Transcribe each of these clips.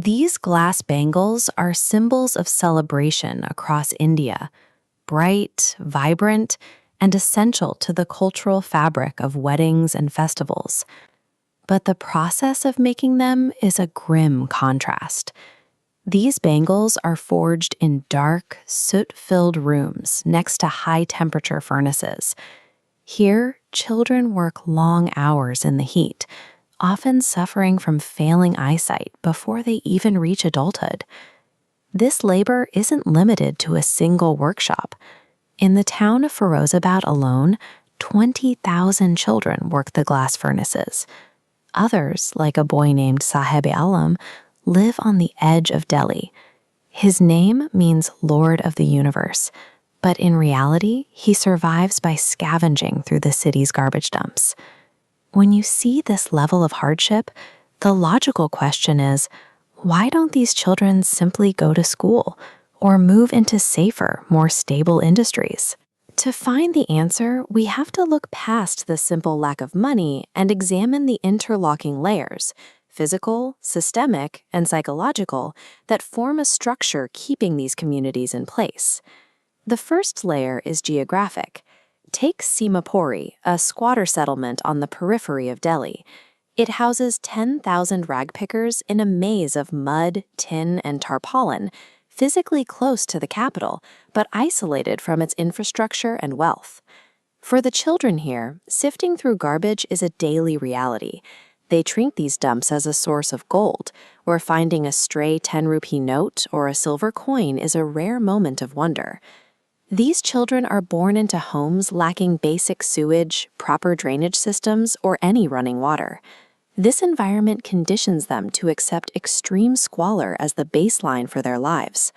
These glass bangles are symbols of celebration across India, bright, vibrant, and essential to the cultural fabric of weddings and festivals. But the process of making them is a grim contrast. These bangles are forged in dark, soot-filled rooms next to high-temperature furnaces. Here, children work long hours in the heat, often suffering from failing eyesight before they even reach adulthood. This labor isn't limited to a single workshop. In the town of Firozabad alone, 20,000 children work the glass furnaces. Others, like a boy named Sahib-e-Alam, live on the edge of Delhi. His name means Lord of the Universe, but in reality, he survives by scavenging through the city's garbage dumps. When you see this level of hardship, the logical question is, why don't these children simply go to school or move into safer, more stable industries? To find the answer, we have to look past the simple lack of money and examine the interlocking layers, physical, systemic, and psychological, that form a structure keeping these communities in place. The first layer is geographic. Take Simapuri, a squatter settlement on the periphery of Delhi. It houses 10,000 ragpickers in a maze of mud, tin, and tarpaulin, physically close to the capital, but isolated from its infrastructure and wealth. For the children here, sifting through garbage is a daily reality. They treat these dumps as a source of gold, where finding a stray 10-rupee note or a silver coin is a rare moment of wonder. These children are born into homes lacking basic sewage, proper drainage systems, or any running water. This environment conditions them to accept extreme squalor as the baseline for their lives.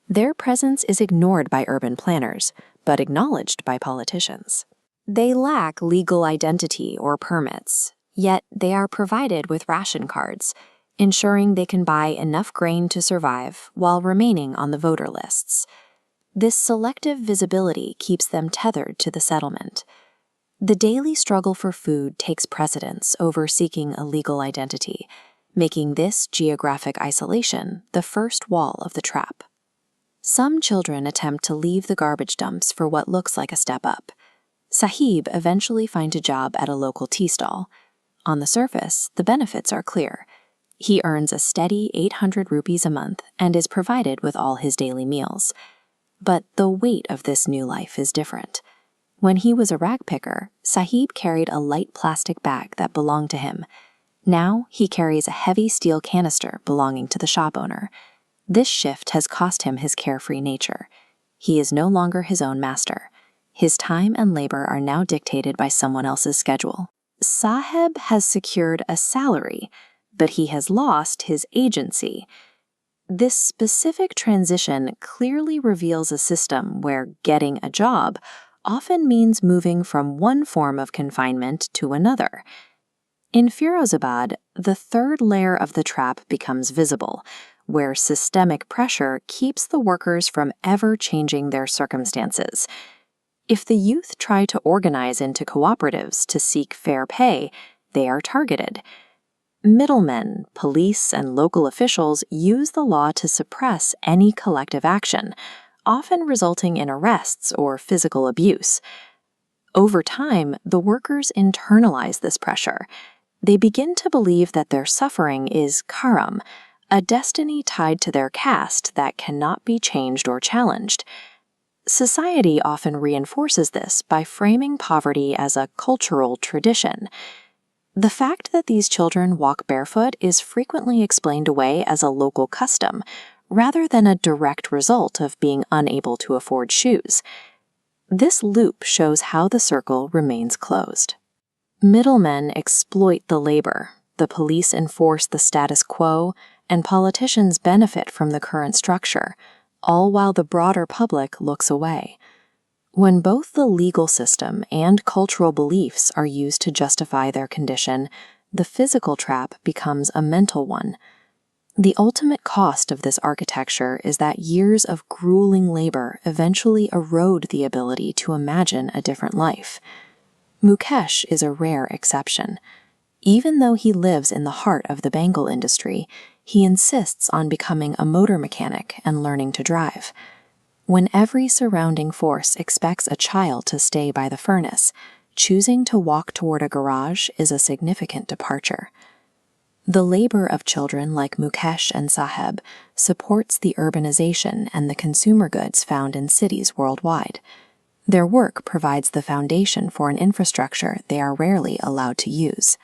Their presence is ignored by urban planners, but acknowledged by politicians. They lack legal identity or permits, yet they are provided with ration cards, ensuring they can buy enough grain to survive while remaining on the voter lists. This selective visibility keeps them tethered to the settlement. The daily struggle for food takes precedence over seeking a legal identity, making this geographic isolation the first wall of the trap. Some children attempt to leave the garbage dumps for what looks like a step up. Sahib eventually finds a job at a local tea stall. On the surface, the benefits are clear. He earns a steady 800 rupees a month and is provided with all his daily meals. But the weight of this new life is different. When he was a rag picker, Sahib carried a light plastic bag that belonged to him. Now he carries a heavy steel canister belonging to the shop owner. This shift has cost him his carefree nature. He is no longer his own master. His time and labor are now dictated by someone else's schedule. Sahib has secured a salary, but he has lost his agency. This specific transition clearly reveals a system where getting a job often means moving from one form of confinement to another. In Firozabad, the third layer of the trap becomes visible, where systemic pressure keeps the workers from ever changing their circumstances. If the youth try to organize into cooperatives to seek fair pay, they are targeted. Middlemen, police, and local officials use the law to suppress any collective action, often resulting in arrests or physical abuse. Over time, the workers internalize this pressure. They begin to believe that their suffering is karam, a destiny tied to their caste that cannot be changed or challenged. Society often reinforces this by framing poverty as a cultural tradition. The fact that these children walk barefoot is frequently explained away as a local custom, rather than a direct result of being unable to afford shoes. This loop shows how the circle remains closed. Middlemen exploit the labor, the police enforce the status quo, and politicians benefit from the current structure, all while the broader public looks away. When both the legal system and cultural beliefs are used to justify their condition, the physical trap becomes a mental one. The ultimate cost of this architecture is that years of grueling labor eventually erode the ability to imagine a different life. Mukesh is a rare exception. Even though he lives in the heart of the bangle industry, He insists on becoming a motor mechanic and learning to drive. When every surrounding force expects a child to stay by the furnace, choosing to walk toward a garage is a significant departure. The labor of children like Mukesh and Saheb supports the urbanization and the consumer goods found in cities worldwide. Their work provides the foundation for an infrastructure they are rarely allowed to use.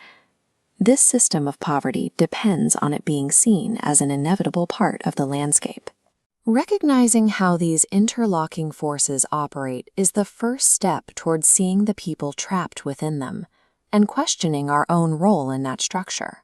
This system of poverty depends on it being seen as an inevitable part of the landscape. Recognizing how these interlocking forces operate is the first step towards seeing the people trapped within them and questioning our own role in that structure.